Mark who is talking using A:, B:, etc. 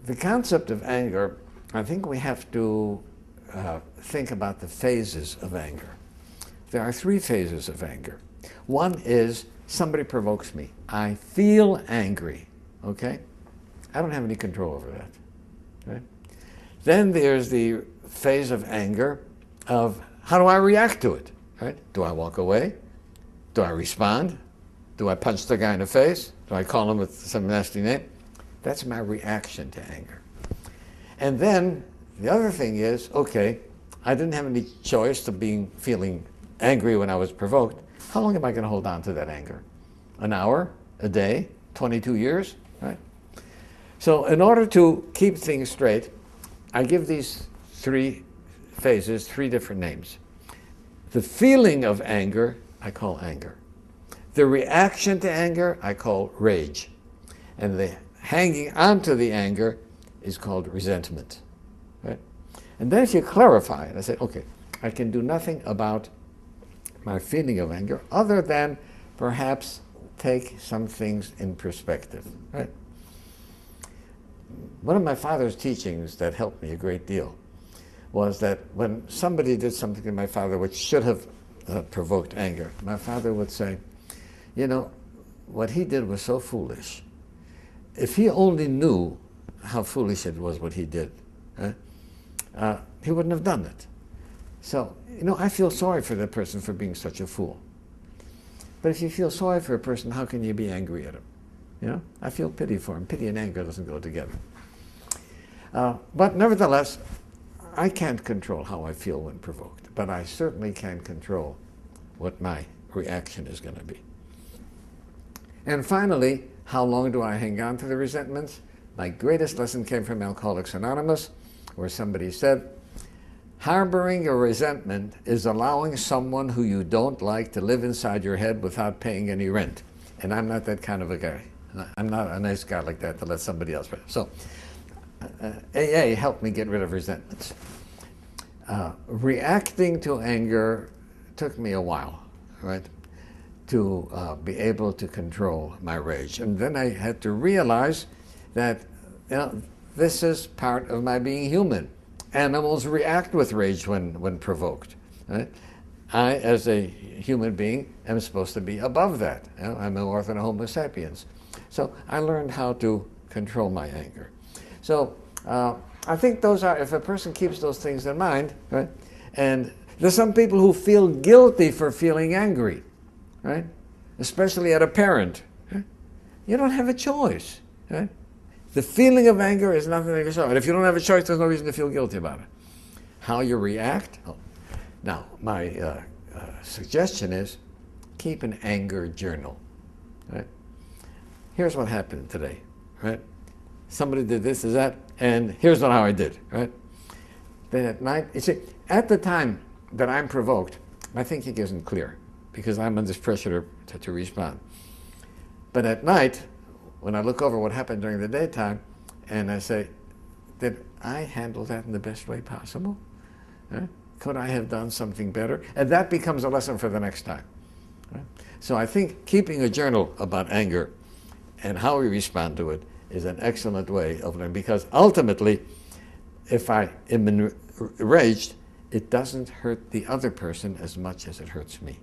A: the concept of anger, I think we have to think about the phases of anger. There are three phases of anger. One is somebody provokes me. I feel angry, okay? I don't have any control over that, right? Then there's the phase of anger of how do I react to it, right? Do I walk away? Do I respond? Do I punch the guy in the face? Do I call him with some nasty name? That's my reaction to anger. And then the other thing is, okay, I didn't have any choice to feeling angry when I was provoked. How long am I going to hold on to that anger? An hour? A day? 22 years? Right? So in order to keep things straight, I give these three phases three different names. The feeling of anger, I call anger. The reaction to anger, I call rage. And the hanging on to the anger is called resentment. Right? And then if you clarify it, I say, okay, I can do nothing about my feeling of anger other than perhaps take some things in perspective. Right? One of my father's teachings that helped me a great deal was that when somebody did something to my father which should have provoked anger, my father would say, you know, what he did was so foolish. If he only knew how foolish it was what he did, he wouldn't have done it. So, you know, I feel sorry for that person for being such a fool. But if you feel sorry for a person, how can you be angry at him? You know, I feel pity for him. Pity and anger doesn't go together. But nevertheless, I can't control how I feel when provoked, but I certainly can control what my reaction is going to be. And finally, how long do I hang on to the resentments? My greatest lesson came from Alcoholics Anonymous, where somebody said, harboring a resentment is allowing someone who you don't like to live inside your head without paying any rent. And I'm not that kind of a guy. I'm not a nice guy like that to let somebody else rent. So AA helped me get rid of resentments. Reacting to anger took me a while, right, to be able to control my rage. And then I had to realize that, you know, this is part of my being human. Animals react with rage when provoked. Right? I, as a human being, am supposed to be above that. You know, I'm more than a Homo sapiens. So I learned how to control my anger. So I think those are, if a person keeps those things in mind, right? And there's some people who feel guilty for feeling angry, right? Especially at a parent. Right? You don't have a choice, right? The feeling of anger is nothing of yourself. And if you don't have a choice, there's no reason to feel guilty about it. How you react? Oh. Now, my suggestion is keep an anger journal. Right? Here's what happened today. Right? Somebody did this, is that, and here's not how I did. Right? Then at night, you see, at the time that I'm provoked, my thinking isn't clear because I'm under pressure to respond. But at night, when I look over what happened during the daytime, and I say, did I handle that in the best way possible? Right? Could I have done something better? And that becomes a lesson for the next time. Right? So I think keeping a journal about anger and how we respond to it is an excellent way of learning, because ultimately, if I am enraged, it doesn't hurt the other person as much as it hurts me.